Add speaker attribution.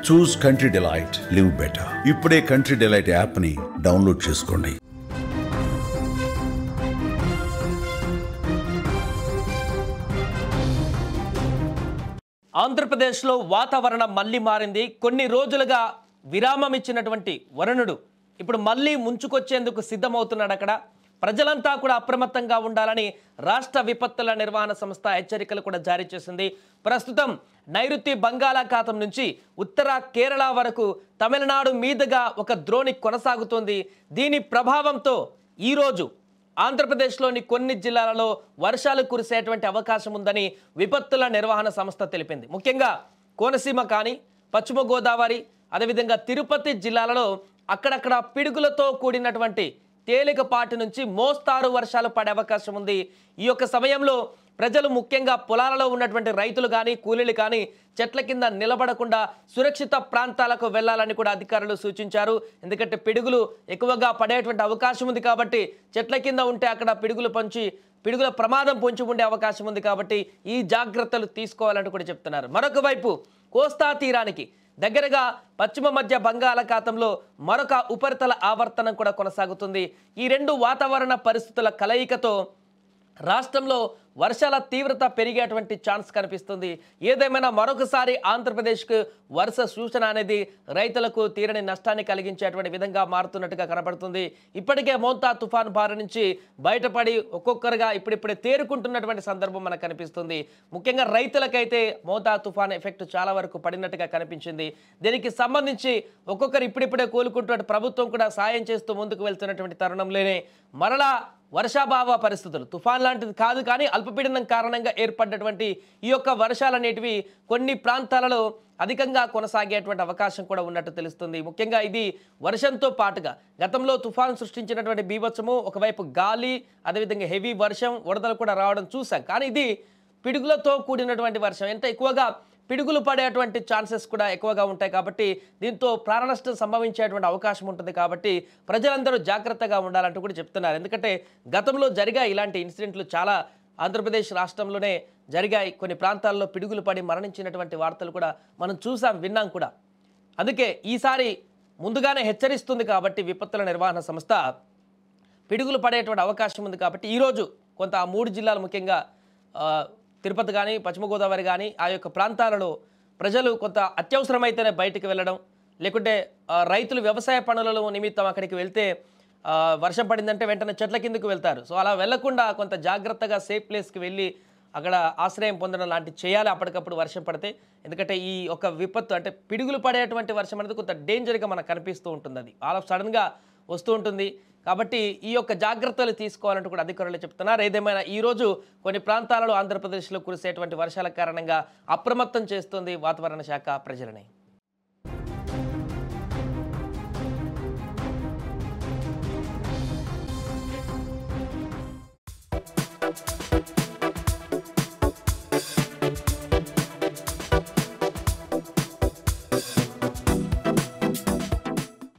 Speaker 1: చూస్ country delight, live better. ఇప్పుడే country delight app ని download చేసుకోండి.
Speaker 2: ఆంధ్రప్రదేశ్లో వాతావరణం మళ్ళీ మారింది. కొన్ని రోజులుగా విరామం ఇచ్చినటువంటి వరుణుడు ఇప్పుడు మళ్ళీ ముంచుకొచ్చేందుకు సిద్ధమవుతున్నాడు. అక్కడ ప్రజలంతా కూడా అప్రమత్తంగా ఉండాలని రాష్ట్ర విపత్తుల నిర్వహణ సంస్థ హెచ్చరికలు కూడా జారీ చేసింది. ప్రస్తుతం నైరుతి బంగాళాఖాతం నుంచి ఉత్తర కేరళ వరకు తమిళనాడు మీదుగా ఒక ద్రోణి కొనసాగుతోంది. దీని ప్రభావంతో ఈరోజు ఆంధ్రప్రదేశ్లోని కొన్ని జిల్లాలలో వర్షాలు కురిసేటువంటి అవకాశం ఉందని విపత్తుల నిర్వహణ సంస్థ తెలిపింది. ముఖ్యంగా కోనసీమ కానీ, పశ్చిమ గోదావరి, అదేవిధంగా తిరుపతి జిల్లాలలో అక్కడక్కడ పిడుగులతో కూడినటువంటి తేలికపాటి నుంచి మోస్తారు వర్షాలు పడే అవకాశం ఉంది. ఈ యొక్క సమయంలో ప్రజలు ముఖ్యంగా పొలాలలో ఉన్నటువంటి రైతులు కానీ, కూలీలు కానీ చెట్ల కింద నిలబడకుండా సురక్షిత ప్రాంతాలకు వెళ్లాలని కూడా అధికారులు సూచించారు. ఎందుకంటే పిడుగులు ఎక్కువగా పడేటువంటి అవకాశం ఉంది కాబట్టి చెట్ల కింద ఉంటే అక్కడ పిడుగుల ప్రమాదం పొంచి ఉండే అవకాశం ఉంది కాబట్టి ఈ జాగ్రత్తలు తీసుకోవాలని కూడా చెప్తున్నారు. మరొక వైపు కోస్తా తీరానికి దగ్గరగా పశ్చిమ మధ్య బంగాళాఖాతంలో మరొక ఉపరితల ఆవర్తనం కూడా కొనసాగుతుంది. ఈ రెండు వాతావరణ పరిస్థితుల కలయికతో రాష్ట్రంలో వర్షాల తీవ్రత పెరిగేటువంటి ఛాన్స్ కనిపిస్తుంది. ఏదేమైనా మరొకసారి ఆంధ్రప్రదేశ్కు వర్ష సూచన అనేది రైతులకు తీరని నష్టాన్ని కలిగించేటువంటి విధంగా మారుతున్నట్టుగా కనబడుతుంది. ఇప్పటికే మోంతా తుఫాను బారి నుంచి బయటపడి ఒక్కొక్కరుగా ఇప్పుడిప్పుడే తేరుకుంటున్నటువంటి సందర్భం మనకు కనిపిస్తుంది. ముఖ్యంగా రైతులకైతే మోంతా తుఫాను ఎఫెక్ట్ చాలా వరకు పడినట్టుగా కనిపించింది. దీనికి సంబంధించి ఒక్కొక్కరు ఇప్పుడిప్పుడే కోలుకుంటున్న ప్రభుత్వం కూడా సాయం చేస్తూ ముందుకు వెళ్తున్నటువంటి తరుణంలోనే మరలా వర్షాభావ పరిస్థితులు, తుఫాన్ లాంటిది కాదు కానీ అల్పపీడనం కారణంగా ఏర్పడ్డటువంటి ఈ యొక్క వర్షాలనేటివి కొన్ని ప్రాంతాలలో అధికంగా కొనసాగేటువంటి అవకాశం కూడా ఉన్నట్టు తెలుస్తుంది. ముఖ్యంగా ఇది వర్షంతో పాటుగా గతంలో తుఫాను సృష్టించినటువంటి బీభత్సము, ఒకవైపు గాలి, అదేవిధంగా హెవీ వర్షం, వరదలు కూడా రావడం చూసాం. కానీ ఇది పిడుగులతో కూడినటువంటి వర్షం. ఎంత ఎక్కువగా పిడుగులు పడేటువంటి ఛాన్సెస్ కూడా ఎక్కువగా ఉంటాయి కాబట్టి దీంతో ప్రాణనష్టం సంభవించేటువంటి అవకాశం ఉంటుంది. కాబట్టి ప్రజలందరూ జాగ్రత్తగా ఉండాలంటూ కూడా చెప్తున్నారు. ఎందుకంటే గతంలో జరిగాయి ఇలాంటి ఇన్సిడెంట్లు, చాలా ఆంధ్రప్రదేశ్ రాష్ట్రంలోనే జరిగాయి. కొన్ని ప్రాంతాల్లో పిడుగులు పడి మరణించినటువంటి వార్తలు కూడా మనం చూసాం, విన్నాం కూడా. అందుకే ఈసారి ముందుగానే హెచ్చరిస్తుంది కాబట్టి విపత్తుల నిర్వహణ సంస్థ పిడుగులు పడేటువంటి అవకాశం ఉంది. కాబట్టి ఈరోజు కొంత ఆ 3 జిల్లాలు, ముఖ్యంగా తిరుపతి కానీ, పశ్చిమ గోదావరి కానీ ఆ యొక్క ప్రాంతాలలో ప్రజలు కొంత అత్యవసరమైతేనే బయటికి వెళ్ళడం, లేకుంటే రైతులు వ్యవసాయ పనుల నిమిత్తం అక్కడికి వెళ్తే వర్షం పడిందంటే వెంటనే చెట్ల కిందకు వెళ్తారు. సో అలా వెళ్లకుండా కొంత జాగ్రత్తగా సేఫ్ ప్లేస్కి వెళ్ళి అక్కడ ఆశ్రయం పొందడం లాంటివి చేయాలి అప్పటికప్పుడు వర్షం పడితే. ఎందుకంటే ఈ ఒక విపత్తు అంటే పిడుగులు పడేటువంటి వర్షం అనేది కొంత డేంజర్గా మనకు కనిపిస్తూ ఉంటుంది. అది ఆల్ ఆఫ్ సడన్గా వస్తూ ఉంటుంది. కాబట్టి ఈ యొక్క జాగ్రత్తలు తీసుకోవాలంటూ కూడా అధికారులు చెప్తున్నారు. ఏదేమైనా ఈరోజు కొన్ని ప్రాంతాలలో ఆంధ్రప్రదేశ్లో కురిసేటువంటి వర్షాల కారణంగా అప్రమత్తం చేస్తుంది వాతావరణ శాఖ ప్రజలని.